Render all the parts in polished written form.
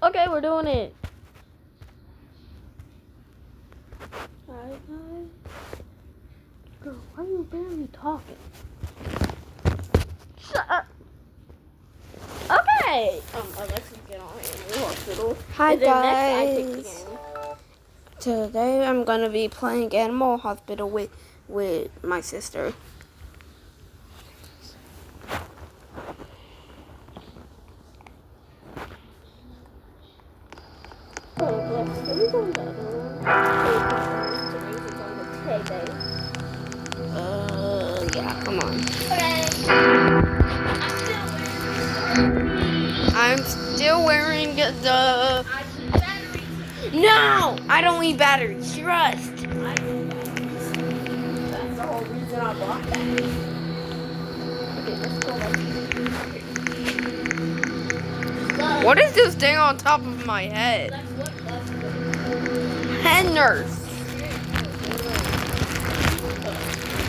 Okay, we're doing it. Hi guys. Girl, why are you barely talking? Shut up. Okay. Alexis, get on here in the hospital. Hi And then next I guys. pick the game. Today I'm gonna be playing Animal Hospital with my sister. Oh, Alexis, can we go in the other room? Today's on the payday. Yeah, come on. Okay. I'm still wearing the. I need batteries. No, I don't need batteries. Trust. That's the whole reason I bought batteries. Okay, let's go back. What is this thing on top of my head? Head nurse.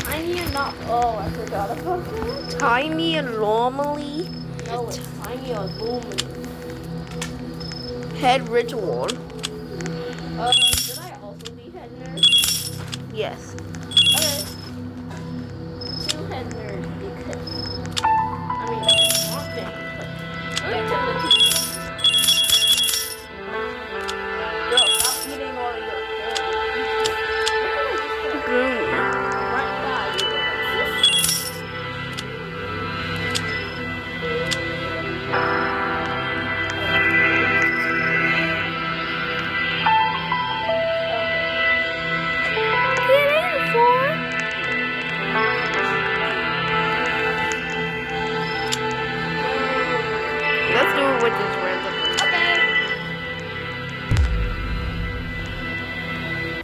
Tiny and not. Oh, I forgot about that. Tiny anomaly. No, it's tiny aluminum. Head ritual. Should I also be head nurse? Yes. Okay. 2 head nurse because. I mean, one thing. But get to the teacher. Girl, stop eating all of your food. Right by you, Alexis. Let's do it with this random.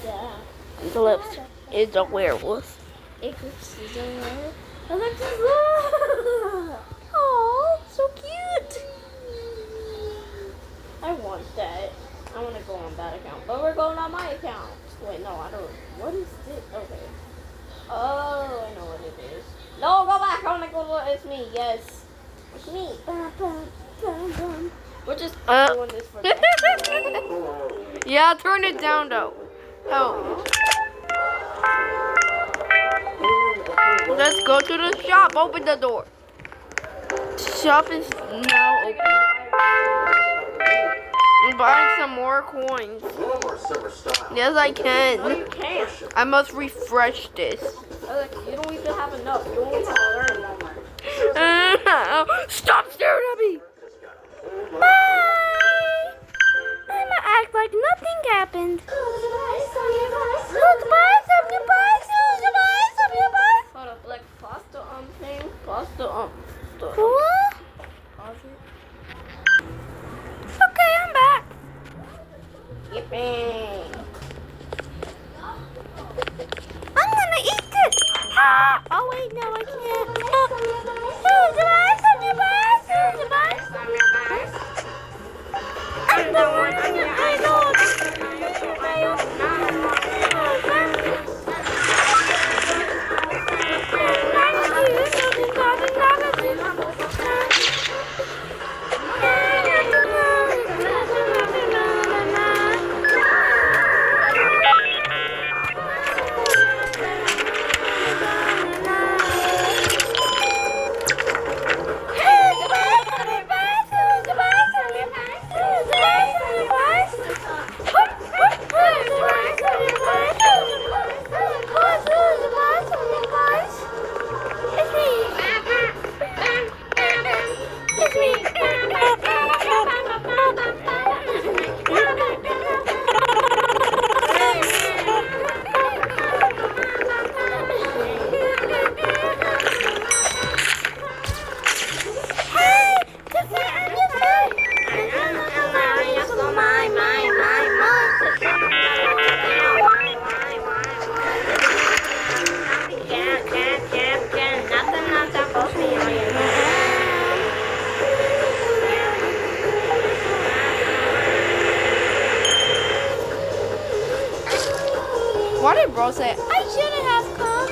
Yeah. Eclipse is a werewolf. Eclipse is a werewolf. Alexis, look! Oh, so cute. I want that. I want to go on that account, but we're going on my account. Wait, no, I don't. What is this? Okay. Oh, I know what it is. No, go back. I want to go. It's me. Yes, it's me. We're just doing this for. Yeah, turn it down though. Oh. Let's go to the shop. Open the door. Shop is now open. I'm buying some more coins. Yes, I can. No, you can't. I must refresh this. Alex, you don't even have enough. You only have 30. Stop staring at me. Bye. I'm gonna act like nothing happened. Hold up, like pause the thing. Pause the stuff. What? Pause it. Okay, I'm back. Yippee. I'm gonna eat this. Ah! Oh wait, no, I can't. I'm the one I know. What did bro say? I shouldn't have come.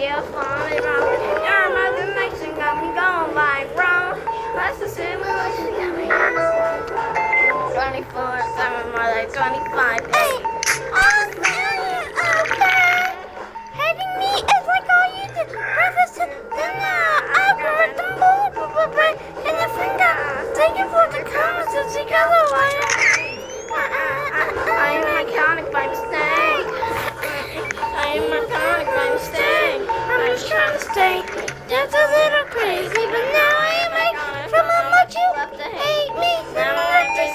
feel funny wrong. Your imagination got me going like wrong. That's the simulation got me 24/7, more like 25 days. Okay. Hating me is like all you do. Breakfast in the algorithm board, in your finger. Taking for the comments to see color wire. I am iconic by mistake. I am iconic by mistake. I'm just trying to stay just a little crazy, but now I am iconic from how much you hate me. Now I'm just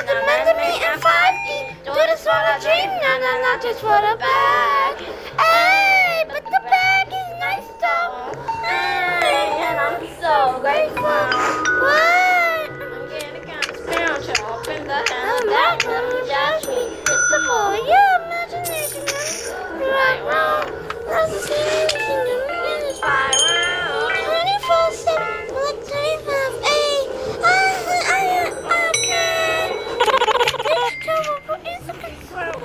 demanding me in 5D. Do this for the dream, not just for the bag. Hey, but the bag is nice though. Hey, and I'm so grateful. What? I'm getting kind of spiritual. Open the hell back, let me judge me. It's the boy, your imagination. Right, wrong. That's the situation in the spiral. 24/7, what time of eight? Okay. This trouble is a concern.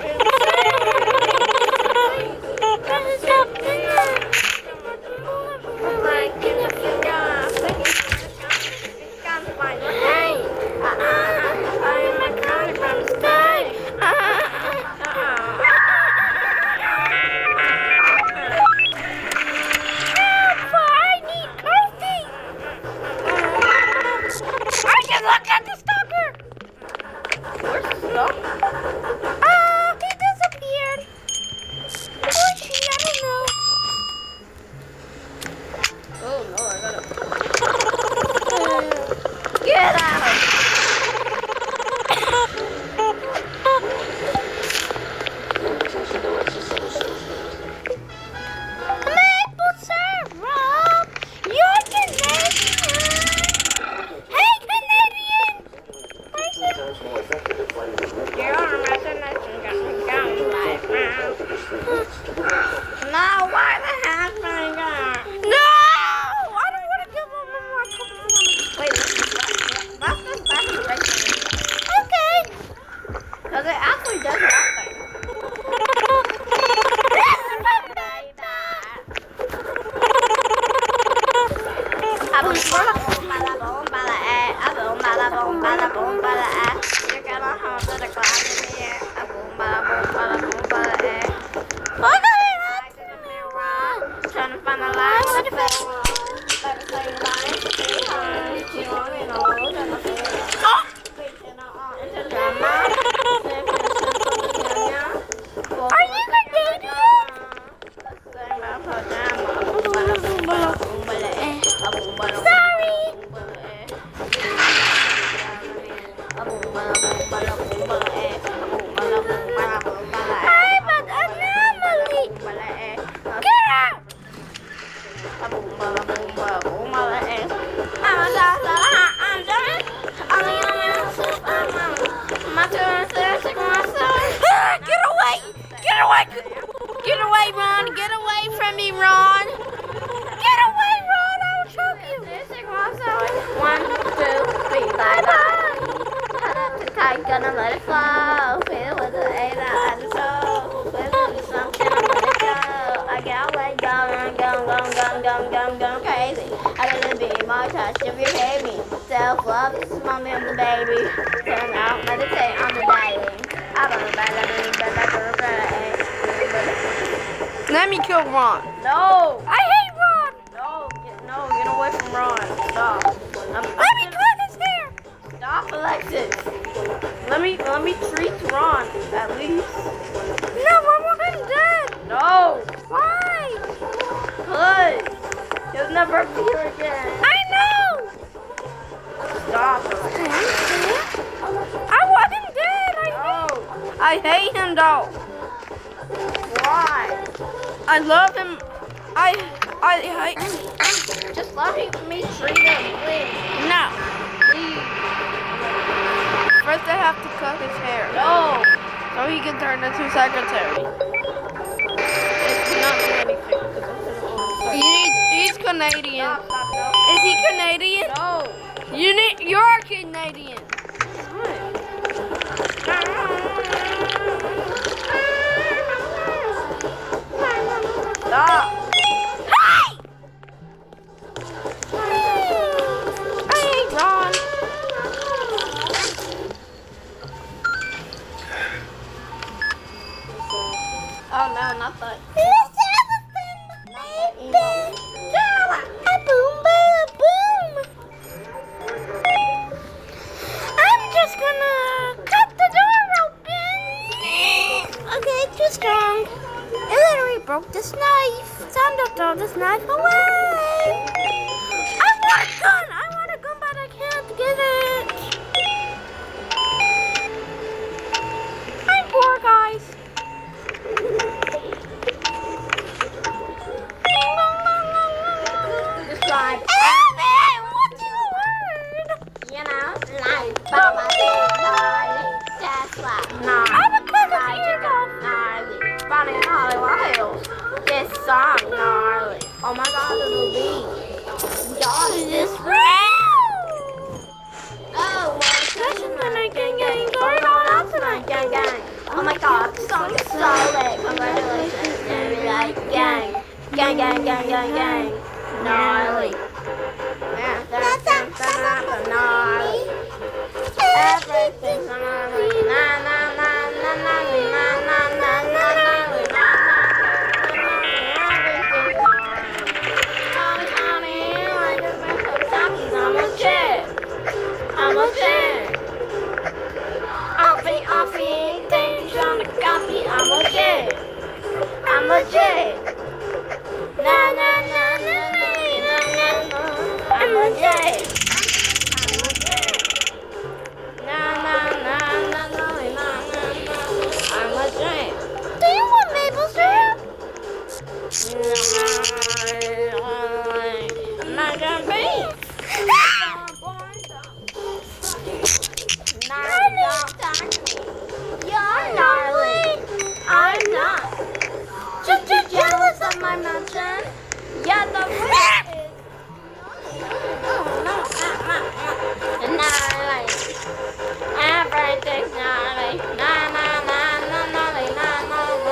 Get away, Ron! Get away from me, Ron! Get away, Ron! I will choke you! 1, 2, 3, bye-bye! I'm gonna let it flow. Feel with the air out of the soul. With something, I'm gonna go. I got way going crazy. I gotta be my touch if you pay me. Self-love, this is mommy and the baby. Turn out, meditate on the daily. Let me kill Ron. No! I hate Ron. No, get away from Ron. Stop. Let me cut his hair. Stop, Alexis. Let me treat Ron at least. No, I want him dead. No. Why? Cause he'll never appear again. I know. Stop. I want him dead. I hate him though. Why? I love him. I hate. Just let me treat him, please. No. Please. First, I have to cut his hair. No. So he can turn into secretary. It's not doing anything. He's Canadian. Stop, no. Is he Canadian? No. You're Canadian. Stop. Oh no, not the. Let's have a fun, baby. A boom, bada boom. I'm just gonna cut the door open. Okay, too strong. It literally broke this knife. Time to throw this knife away. I want a gun, but I can't get it. I'm poor, guys. Describe. Evan, what's your word? You know, like Baba did, darling. That's why. I'm a cut of ears off. Gnarly. Running Hollywood Hills. This song, gnarly. Oh my god, little bee. Y'all is this real? Oh, well, Tonight, gang, gang, going on out tonight, gang, gang. Oh my god, the song is so lit. Congratulations, and we like gang. Gang, gang, gang, gang, gang. Gnarly. Gnarly. Everything's gnarly. Na, na, na, na, na, na, na, na, na, gnarly. Na, na, na, na, everything's gnarly. Like a bunch of zombies. I'm a chick. I'm a chick. Offie, things on the copy. I'm a chick. I'm a chick. Na, na, na, na, na, na, na, na. I'm a chick. I'm a chick. Na, na, na, na, na, na, na, na. I'm a chick. Do you want maple syrup? I'm not gonna be. You're gnarly. I'm not. Just jealous of my mansion. Yeah, the rest is gnarly. Everything's gnarly. Na na na na gnarly. Na na na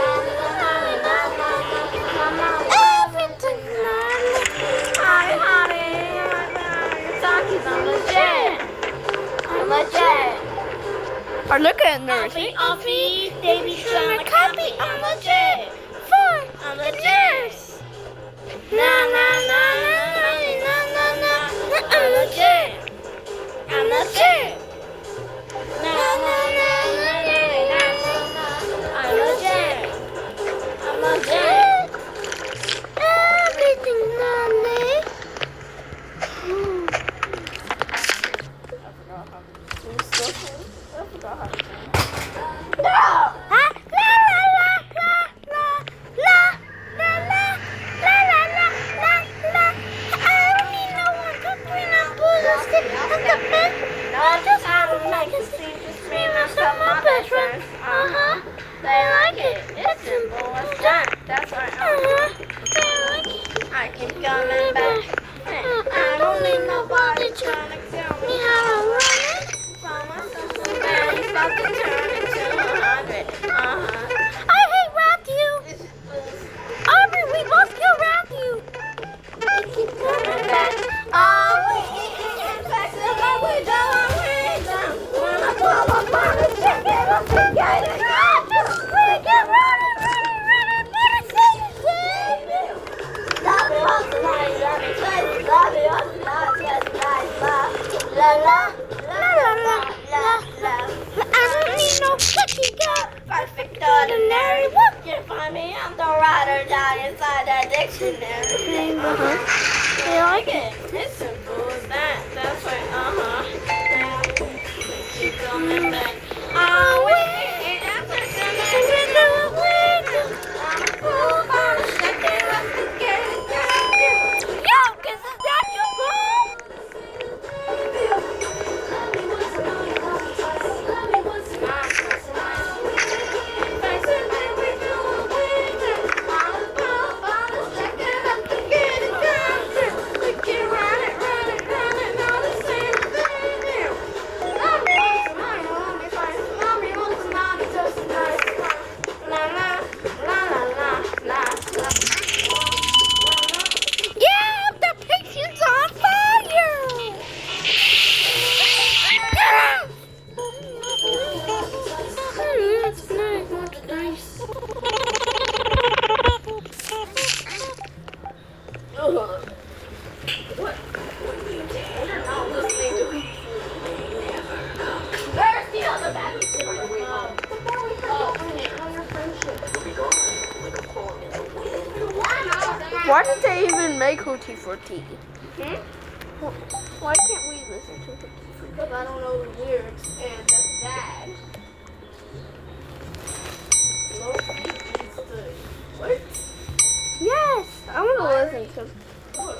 gnarly. Na na na. Everything's gnarly. Hi, honey. Takis, I'm legit. I'm legit. Or look at Mercy. Offie, Davy, trying to copy. I'm legit. I'm legit. Na na na na na na na. I'm legit. I'm legit. Na na na na na na na. I'm legit. I'm legit. Everything's gnarly. I forgot how to sing. No! La la la la la la la la la la la la la. I don't need no one to bring up bullets at the bed. No, I just had to make it seem to scream myself my best friends. They like it. It's simple as that. That's why I keep coming back. I don't need nobody trying to tell me how to run it. Find myself some man, he's about to turn into 100. I hate Matthew. Aubrey, we both kill Matthew. We keep coming back. Oh, we keep back to the we don't when I pull up on the chicken, I'm forgetting. We get running. Love you all tonight, love you twice, love you all tonight, yes, nice, la la la la la la la. I don't need no cookie girl. Perfect ordinary, what can find me? I'm the ride or die inside that dictionary. They like it. It's simple as that. That's right. Keep coming back. Oh, wait. That's what I'm a fool for the second of the game. Yo, is that your mom? I'm a fool for the second of the game. Why did they even make Hootie for tea? Hmm? Why can't we listen to Hootie for tea? Because I don't know the lyrics and that's bad. No feet needs to. What? Yes, I want to listen to. Look.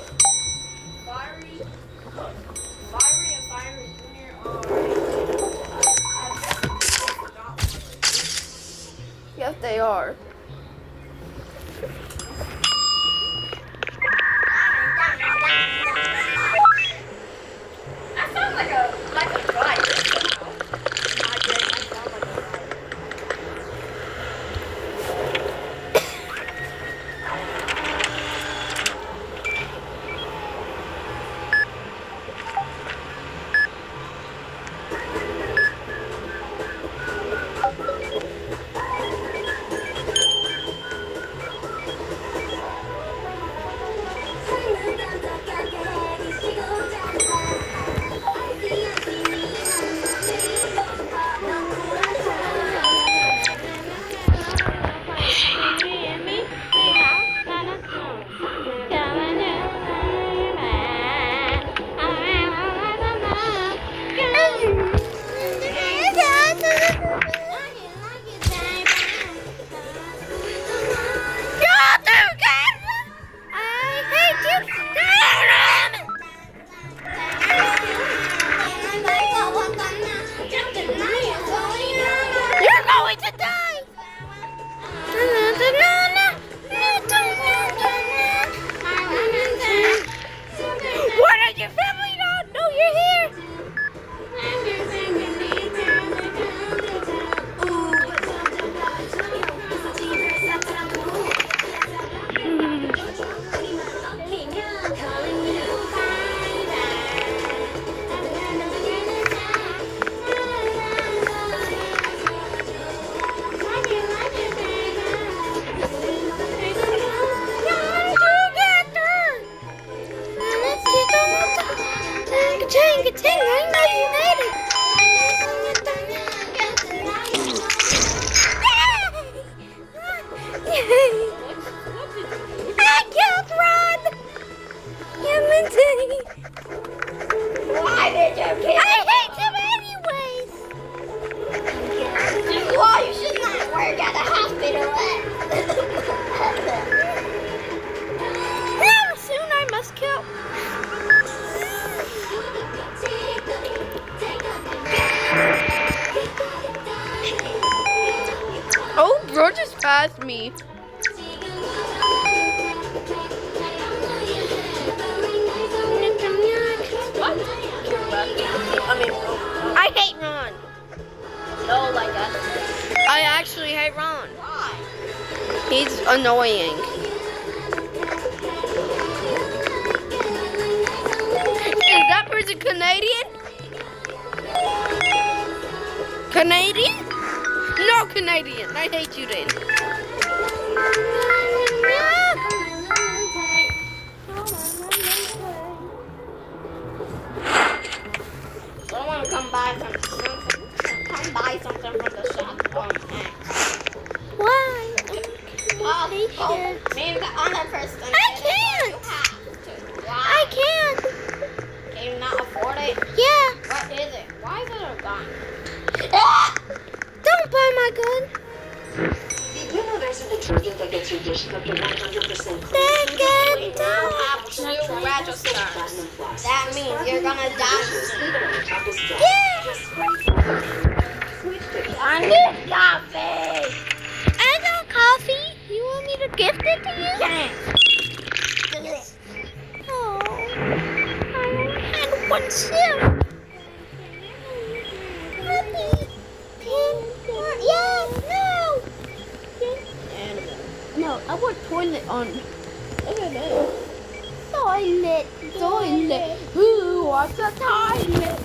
Fiery and Fiery Junior are. Yes, they are. I sound like a driver. I sound like a driver. Why did you kill I hate him anyways. This is why you should not work at a hospital. Now soon I must kill. Oh, bro just passed me. I hate Ron. No, like that. I actually hate Ron. Why? He's annoying. Is that person Canadian? Canadian? No Canadian. I hate you then. So I want to come buy something from the shop. Why? Me and the other person. I can't. You have to. I Why? can't. Can you not afford it? Yeah. What is it? Why is it a gun? Don't buy my gun. Did you know there's a detergent that gets your dishes up to 100% We clean? now have to register. That means you're gonna die soon. I need coffee. I got coffee. You want me to gift it to you? Yes. Oh, I only had one sip. Puppy. Yeah, no. No, I want toilet on. Look at this. Toilet. Toilet. Who wants a toilet?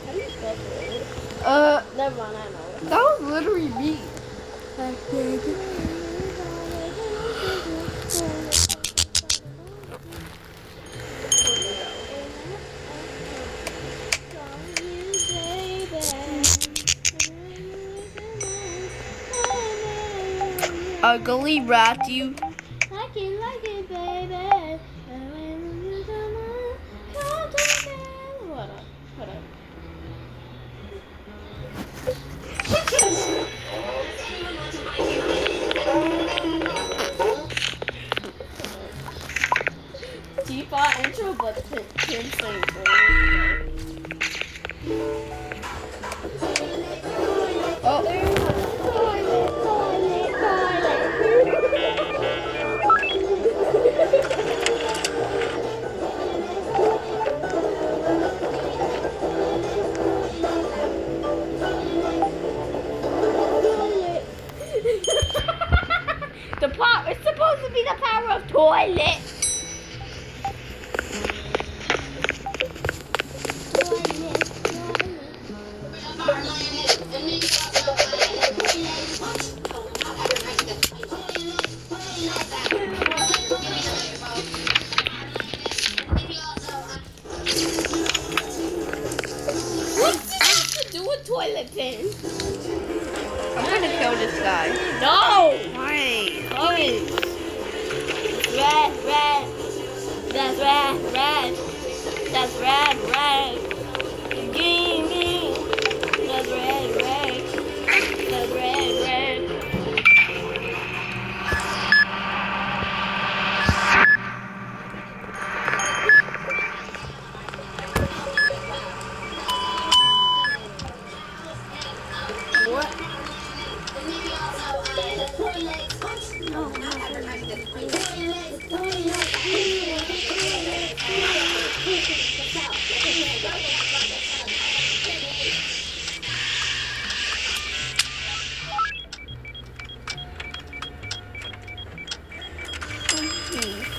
How do you spell it? Never mind, I know it. That was literally me. Ugly rat, you. I can like it, know, but Tim saying Oh. It's supposed to be the power of toilet. What's this to do with toilet pin? I'm gonna kill this guy. No! Why? Please. Red, red. That's red, red. That's red, red. Green, green. That's red, red. That's red, red. What?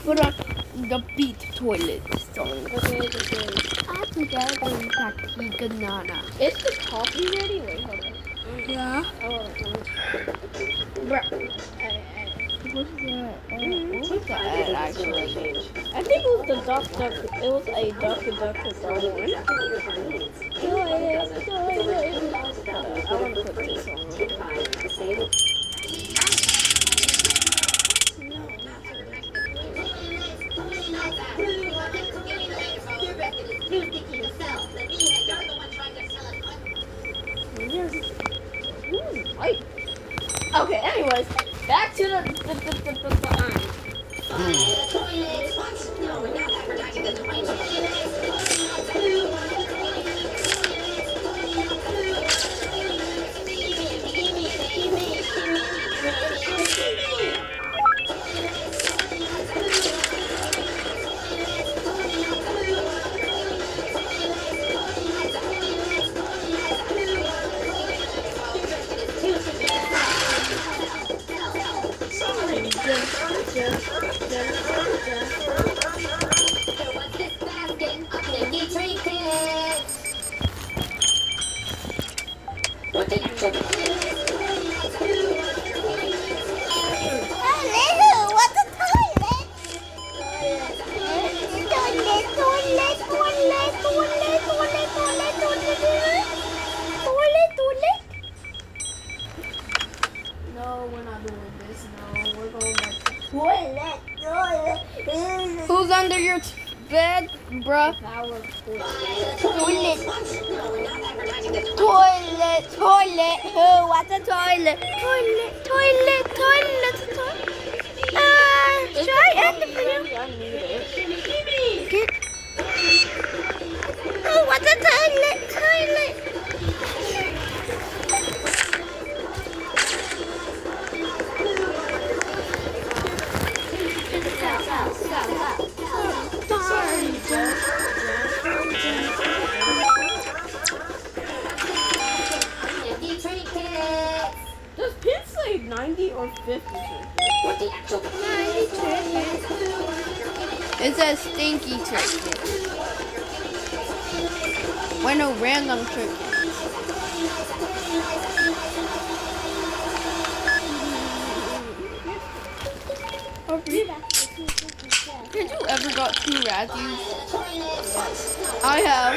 Put on the beat toilet song. Okay, okay. Banana. Is the coffee ready? Wait, hold on. Yeah. Oh, What's that actually? I think it was the duck. It was a duck. I want to put this on. Wait. Okay. Anyways, back to the No, we're not doing this. No, we're going back to toilet. Who's under your bed, bruh? Our Toilet. Toilet. Toilet. Who wants a toilet? Toilet. Toilet. Toilet. Toilet. Should I end the video? I need it. Get. Who wants a toilet? Toilet. Does Pin say 90 or 50? It says stinky chicken. Why no random chicken? Have you ever got 2 Razzies? I have.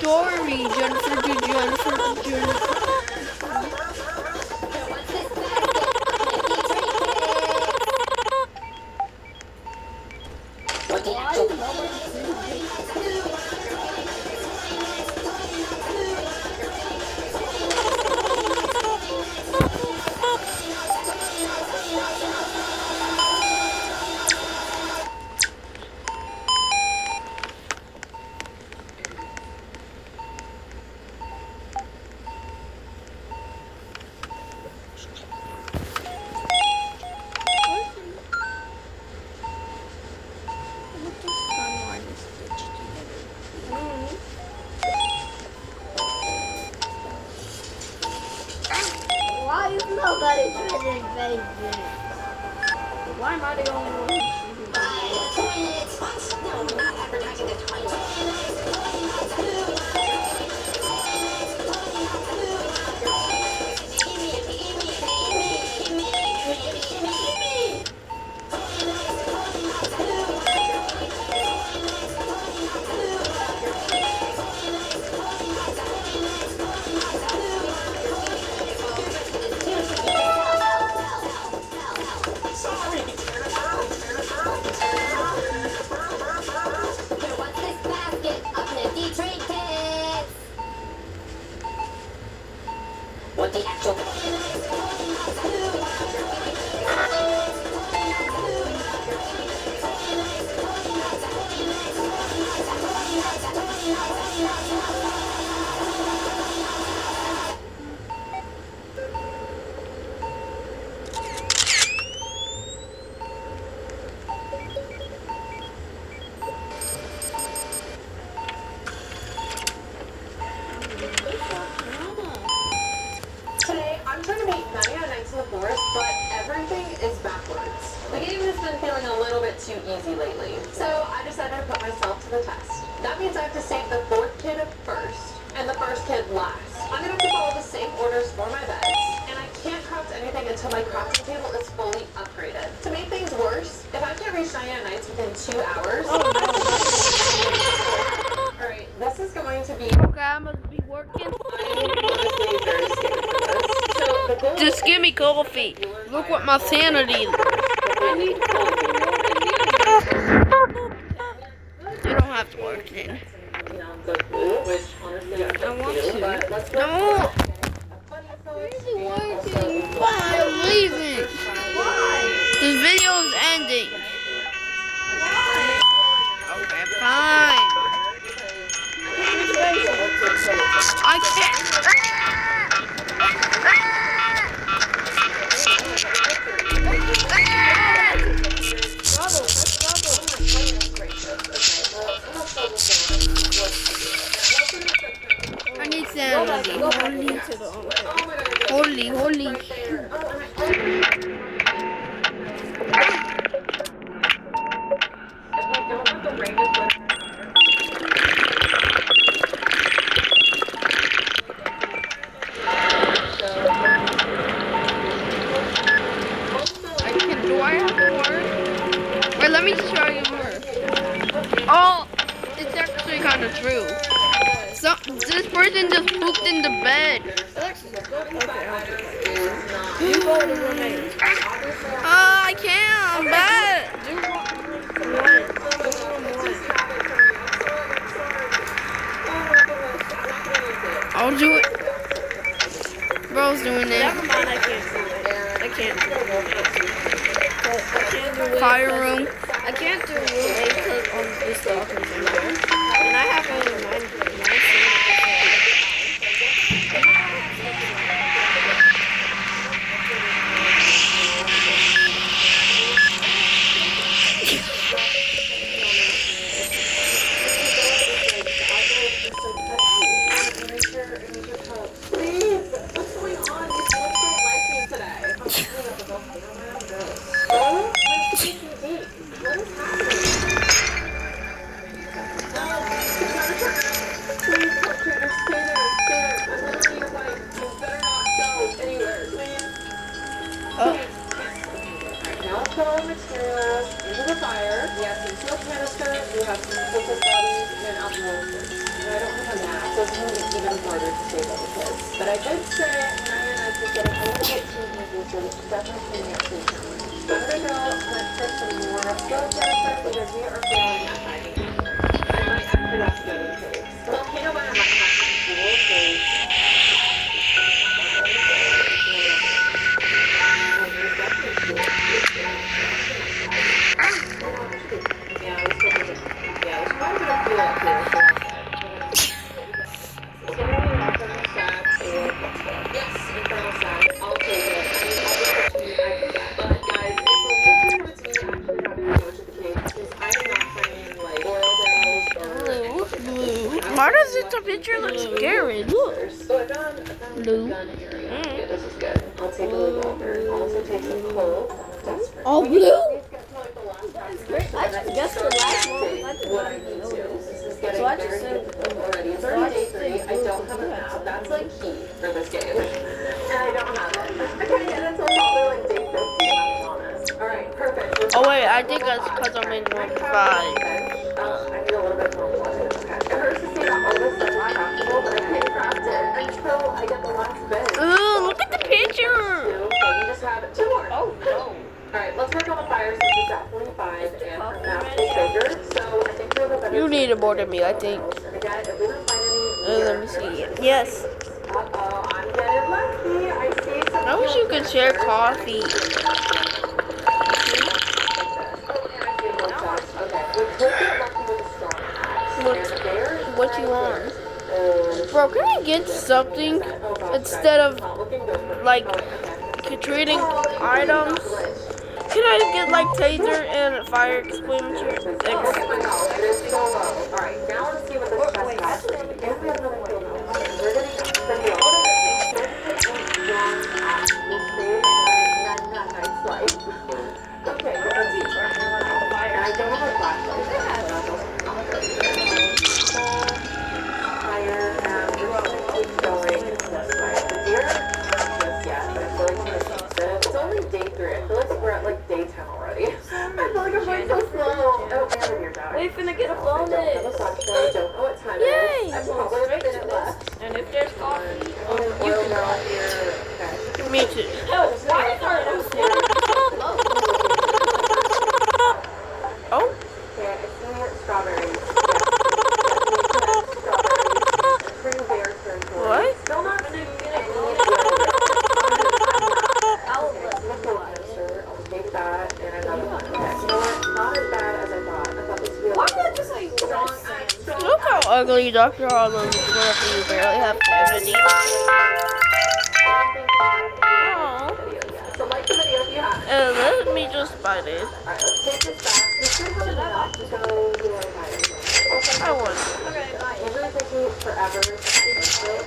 Dory, Jennifer, Why am I the only one who's No, I'm not advertising the toilet. What's this basket of nifty trinkets? What the actual? Today, I'm trying to make 99 Nights in the Forest, but everything is backwards. The game has been feeling a little bit too easy lately, so I decided to put myself to the test. That means I have to save the fourth kid first, and the first kid last. I'm gonna have to follow the same orders for my beds, and I can't craft anything until my crafting table is fully upgraded. To make things worse, if I can't reach 99 Nights within 2 hours... Alright, this is going to be... Okay, I must be working. Just give me coffee. Look what my sanity is. I need coffee more than you. You don't have to work then. I want to. No. Why? I'm leaving. This video is ending. Okay, fine. I can't. I need sanity. Holy. Do I have more? Wait, let me show you more. Oh, it's actually kind of true. So, this person just pooped in the bed. You go to remain. I can't. I'm bad. I'll do it. Bro's doing it. Never mind, I can't do it. I can't do it. Fire room. I can't do room 8 because on the stalkers in there. And I have only 9 materials into the fire. We have some smoke canister, we have some focus bodies, and alcohol. And I don't have a map, so it's going to be even harder to save all the kids. But I did say Ryan and I was getting a little bit too easy, so it's definitely going to get too challenging. I'm going to go let's put some more skills canister because we are failing at hiding. I might actually have to go to the caves. Volcano Mine might have some cool things. Why does it the picture look scary? Look. So I found Blue. gun area. Yeah, this is good. I'll take a revolver. I'll also take some coal. Desperate. All blue? Let's get to like the last Great. I just guessed the last one. I did what not I even need know to. this. This is getting So I very just said- difficult already. It's So I already day just 3. said I don't have a map. That's like key for this game. And I don't have it. I can't get it until probably like day 50, I'm honest. Alright, perfect. Oh wait, I think that's because I'm in room 5. I need a little bit more wood. Okay. It hurts to see that all this stuff is craftable, but I can't craft it until I get the last bit. Ooh, look at the picture. 2, okay, we just have 2 more. Oh no. Alright, let's work on the fire since it's at 45 and her map is bigger. So I think we have a better You need it more than me, I think. And again, if we don't find any Let me see. Yes. uh-oh, I'm getting lucky. I see some I wish you could share coffee. Oh, and I see more shots. Okay, we could get lucky with a strong axe. What- And there is what you want? And Bro, can I get something oh gosh, instead guys, of it's not looking good for me. like Oh, wait, okay. trading Oh, items? glitch. Can I get like taser and fire extinguisher? Look at my health. It is so low. Alright, now let's see what this chest wait, has. that's And we have another kill now. We're getting the deal. Nice life. Okay, let's see. I don't have a flashlight. Fire, and we're just gonna keep going this way. The deer aren't just yet, but I feel like I'm gonna keep it. It's only day 3. I feel like we're at like day 10 already. I feel like I'm going so slow. Oh, and the deer died. We finna get a I don't have a bonus. flashlight. Don't know what time Yay! it is. I probably have a minute left. And if there's coffee, Oh, you oil can now drive. here. Okay. Me too. Hell, why is our Oh. Okay, I see strawberries. Strawberries. Pretty bare territory. What? Still not seeing any I'll take that and another one. Okay, you know what? Not as bad as I thought. I thought this would be Why like did I just say strong strong axe, strong Look how ugly Dr. Hollow is whenever you barely have sanity. Oh. So like the video if you have. Let me just buy this. Alright, let's take this back. We should have enough to go do our fire. Okay. I want. Okay, bye. It's really taking forever to finish it.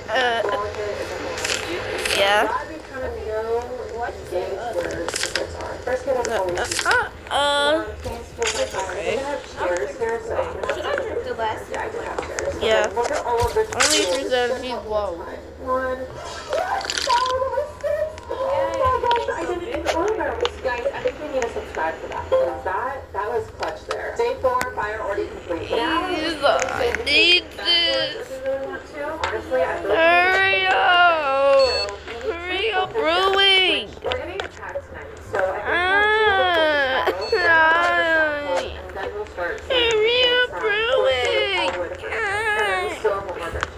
Yeah. Glad we kind of know what games where the secrets are. First get us always Should I drink the last? yeah, I do have chairs. Yeah. Okay, look at all of this. Only if your sanity's low. One. Oh my gosh, I didn't even know those. Guys, I think we need to subscribe for that. Because that was clutch there. Day 4, fire already complete. Now I need this this. is really want to. Honestly, I feel Hurry up. Hurry up, brewing. We're getting attacked tonight, so I think we'll do the shadow, and then we'll start Hurry up, from brewing. all the way to first. And then we still have one more bit to do.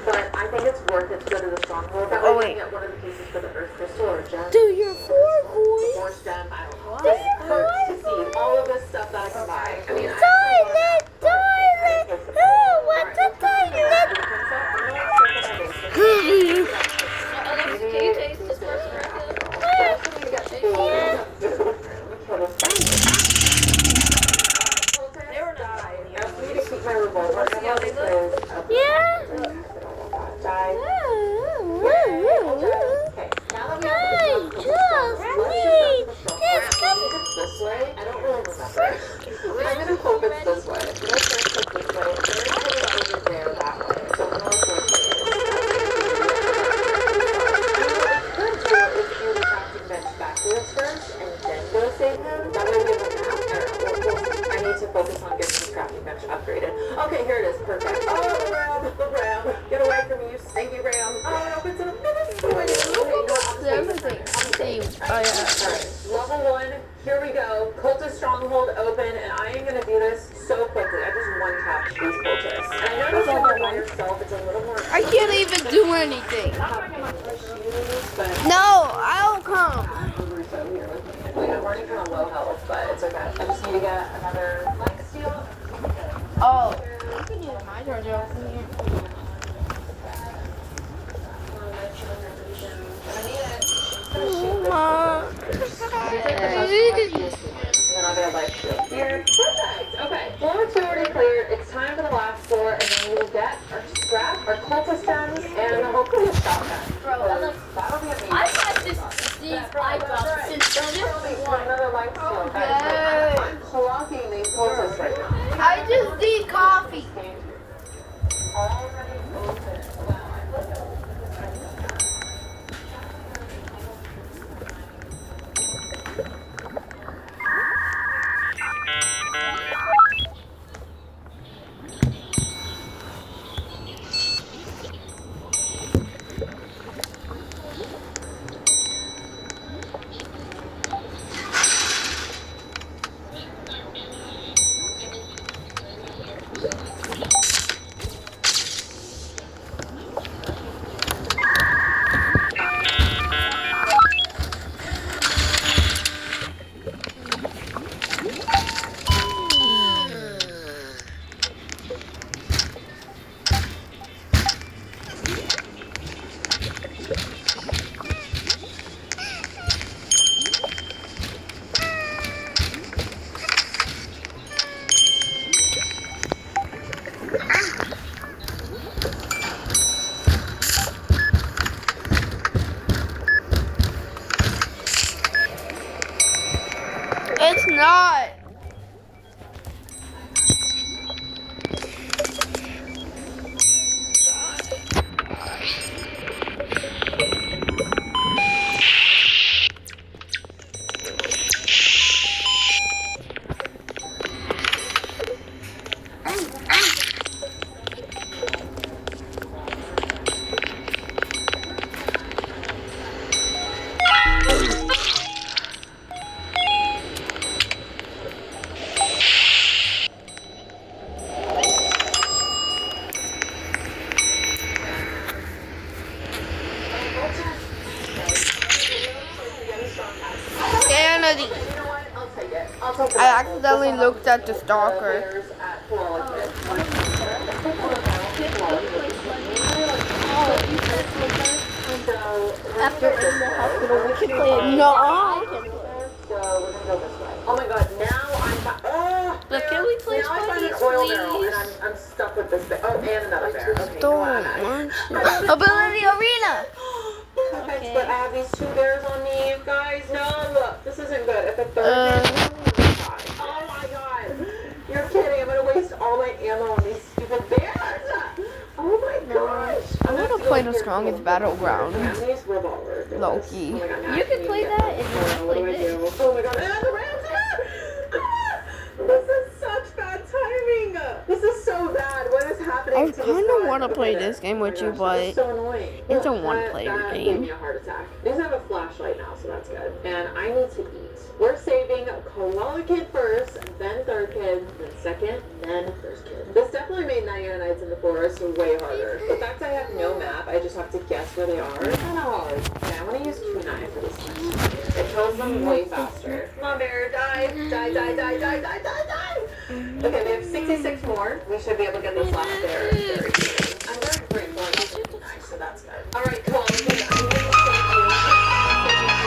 But I think it's worth it to go to the stronghold. That way Oh, we wait. can get one of the pieces for the earth crystal or gem. Do your four boys. Or gem, I don't know. Just hurts to see all of this stuff that I can buy. I mean, Toilet, toilet. Oh, what's a toilet? Alexa, can you taste this person right there? They were not dying. I need to keep my revolver. Yeah, they look- Yeah. Die. Okay, now that we have I the just need this cup. it's this way. I don't really remember. I'm gonna hope it's this way. Let's just put this way. They're heading over there that way. So I'm gonna go do the crafting bench backwards first and then go save him. That way we have a map. I need to focus on getting the crafting bench upgraded. Okay, here it is. Perfect. Oh, the ram. Get away from me, you stinky ram. Oh, it opens in a minute. Alright, level 1, here we go. Cultist stronghold open, and I am gonna do this so quickly. I just one-tapped these cultists. And I know this is by yourself, it's a little more I can't even do anything. but No, I'll come. Russo here with me. Wait, I'm already kind of low health, but it's okay. I just need to get another light steel. Oh. You can use my charger up in here. Mom. And then I'll get a light shield here. Perfect. Okay. Floor 2 already cleared. It's time for the last floor, and then we will get our scrap, our cultist gems, and hopefully a shotgun. That'll be coffee. Already open. Wow, I love it. It's not. Sanity. You know what? I'll take it. I'll take it. I accidentally looked at the stalker. There's at Flawless. After in the hospital, we can play it. No. I can play. So we're gonna go this way. Oh my god, now I'm Look, can we play now I find an Spidey's, oil barrel please? and I'm stuck with this bear. Oh, and another bear. Okay, Don't no, I'm want not. you. Ability arena. Perfect, but I have these two bears on me, you guys. No, this isn't good. If a third bear oh my god. You're kidding. I'm gonna waste all my ammo on these stupid bears. Oh my gosh. I'm gonna play the strongest battleground. These revolver. Loki. Oh my God, now You I can need play to get that them. and then What do play I this. do? Oh my god, and the Rams This is such bad timing. This is so bad. What is happening I to this kinda guy? wanna play Okay, this game oh my with you, gosh, but this is so annoying. it's a Ugh, one-player that game. gave me a heart attack. These have a flashlight now, so that's good. And I need to eat. We're saving Koala Kid first, then Third Kid, then Second, then First Kid. This definitely made 99 Nights in the Forest way harder. The fact I have no map, I just have to guess where they are. It's kind of hard. Okay, I want to use kunai for this one. It kills them way faster. Come on, bear, die, die, die, die, die, die, die, die. Okay, we have 66 more. We should be able to get this last bear very soon. I'm very grateful I used kunai, so that's good. All right, Koala Kid, I'm going to save you.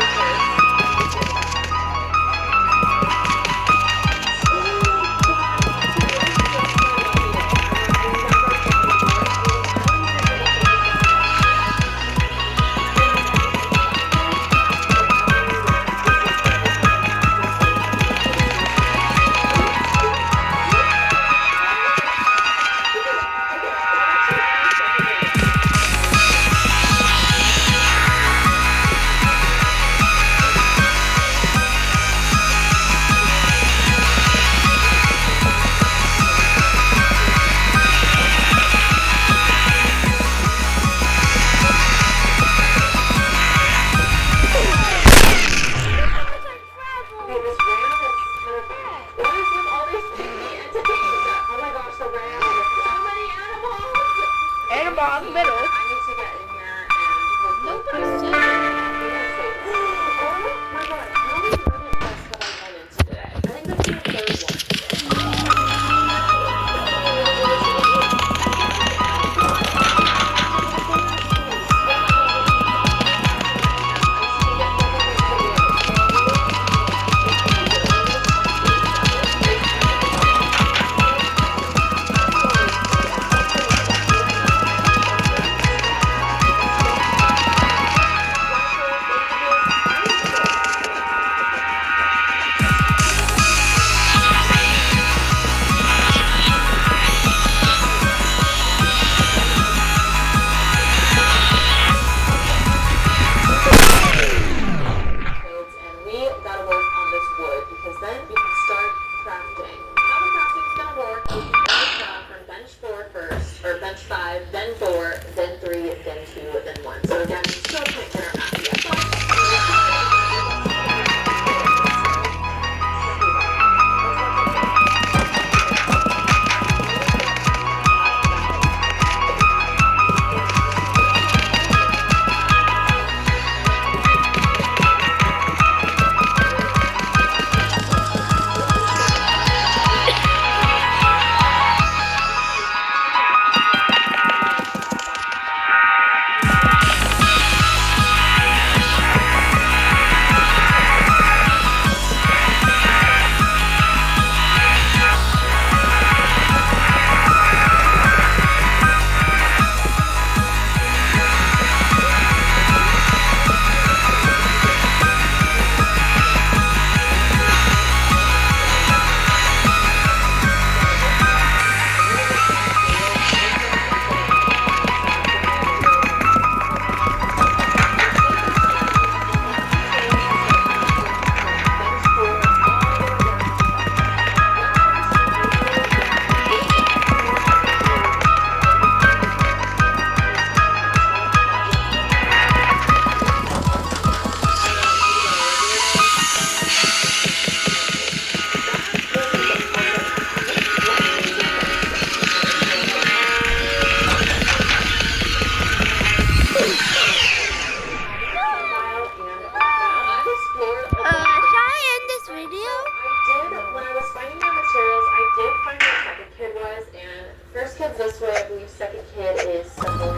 First kid's this way. I believe second kid is simple.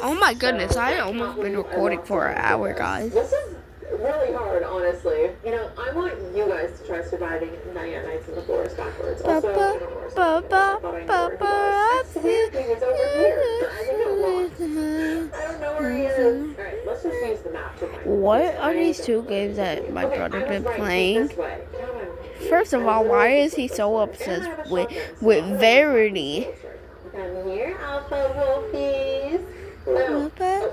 Oh my goodness, I almost been recording for an hour, guys. This is really hard, honestly. You know, I want you guys to try surviving 99 nights in the forest backwards. Also, in the forest. I swear he was over here. I think I'm lost. I don't know where he is. Alright, let's just use the map to find him. What are these two games that my brother been playing? This way. First of all, why is he so obsessed with Verity? Come here, alpha wolfies. No. Die.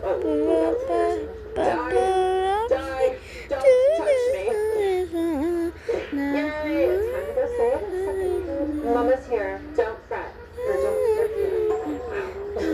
Die. Don't touch me. Yay, it's time to go save Mama's here. Don't fret. Or don't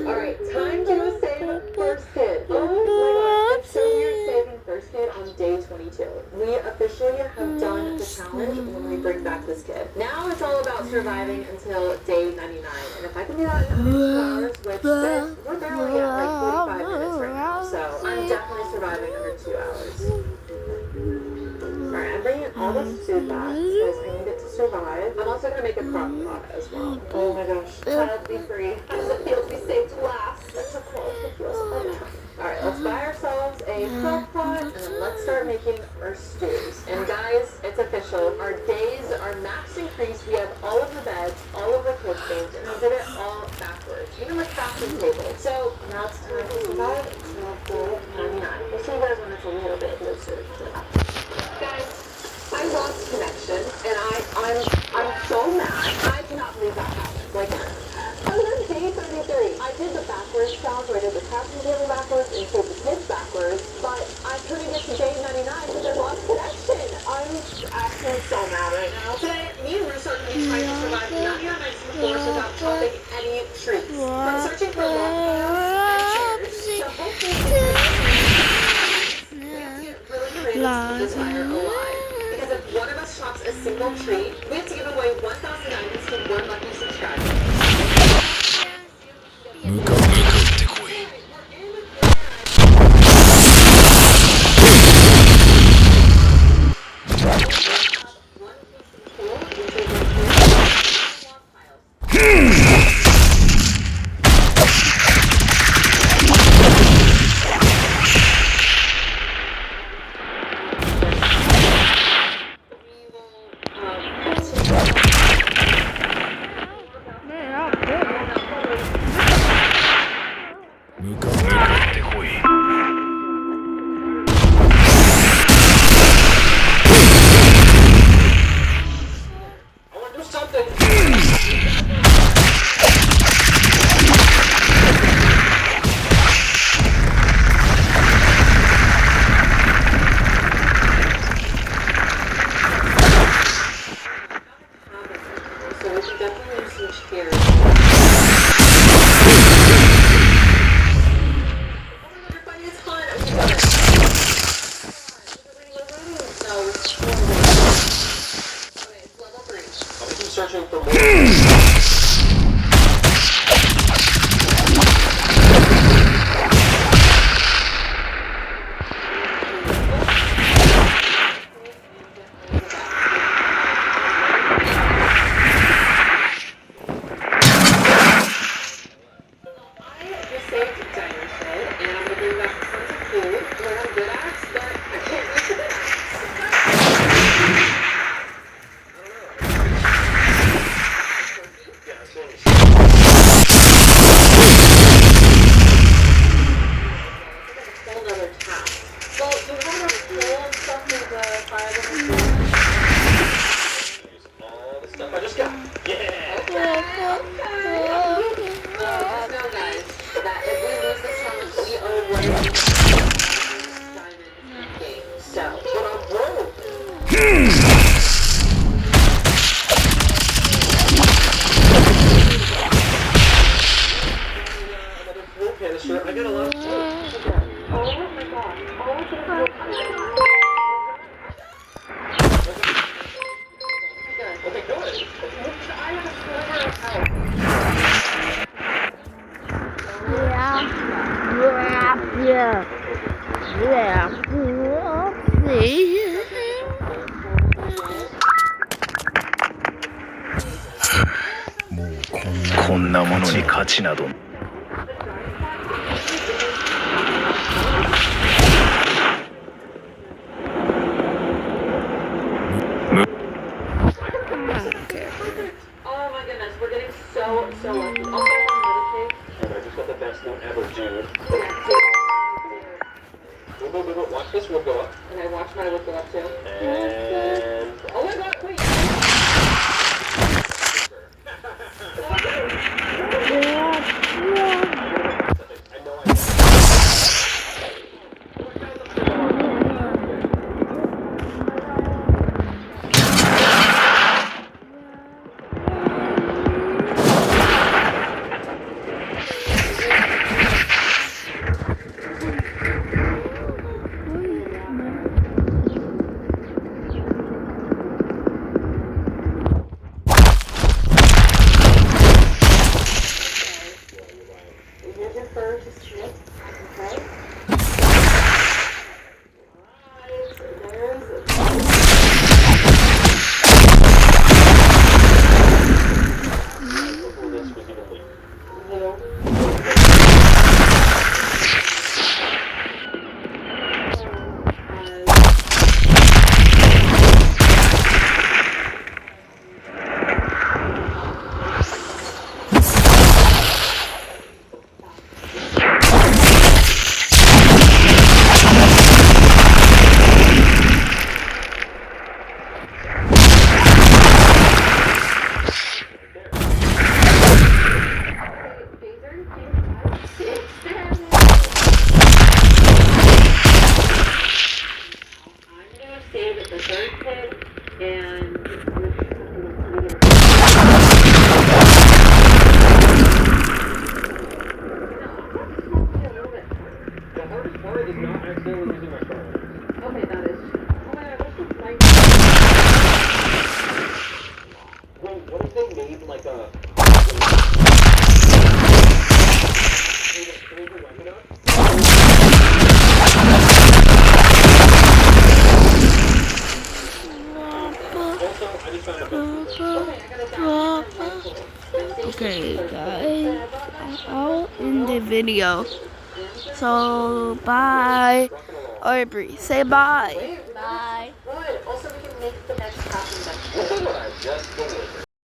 Alright, time to go save first kid. Oh my god, it's so weird saving first kid on day 22. We officially have done the challenge when we bring back this kid. Now it's all about surviving until day 99. And if I can do that in 2 hours, which we're barely at like 45 minutes right now, so I'm definitely surviving under 2 hours. Alright, I'm bringing all this food back because I need it to survive. I'm also going to make a crock pot as well. Oh my gosh. Child be free. How does it feel to be saved last? That's so cool. It feels so good. Alright, let's buy ourselves a crock pot and then let's start making our stews. And guys, it's official. Our days are max increased. We have all of the beds, all of the cooking, and we did it all backwards. Even like crafting table. So now it's time to survive until day 99. We'll see you guys when it's a little bit closer to that. Guys, I lost connection, and I'm so mad. I cannot believe that happened. Like, I was on day 33. I did the backwards challenge, where I did the crafting table backwards and saved the kids backwards, but I couldn't get to day 99 because I lost connection. I'm actually so mad right now. Today, me and Russo are going to be trying to survive 99 nights in the forest without chopping any trees. From searching for log piles and chairs to hopefully this fire alive. Because if one of us chops a single tree, we have to give away 1,000 diamonds to one lucky subscriber. Searching for more. I got a lot of oh my god. Okay, good. I have a sliver of health. Yeah. Yeah. Yeah. See. こんなものに価値など。Okay. Oh my goodness, we're getting so lucky. Also, another cake. And I just got the best note ever, dude. Move. Watch this wood go up. And I watched my wood go up too. And... Oh my god, wait! I know I... Here's your first chip. Okay? Before this was even leaked. Stand at the third pin and The hardest part is not accidentally using my phone. okay, that is. Oh my god, this is my. Wait, what if they made like a... Hold the weapon up? Also, I just found a book. Okay, guys, I'll end the video. So, bye. Aubrey, say bye. Bye. Good. Also, we can make the next happen. Look at what I just delivered.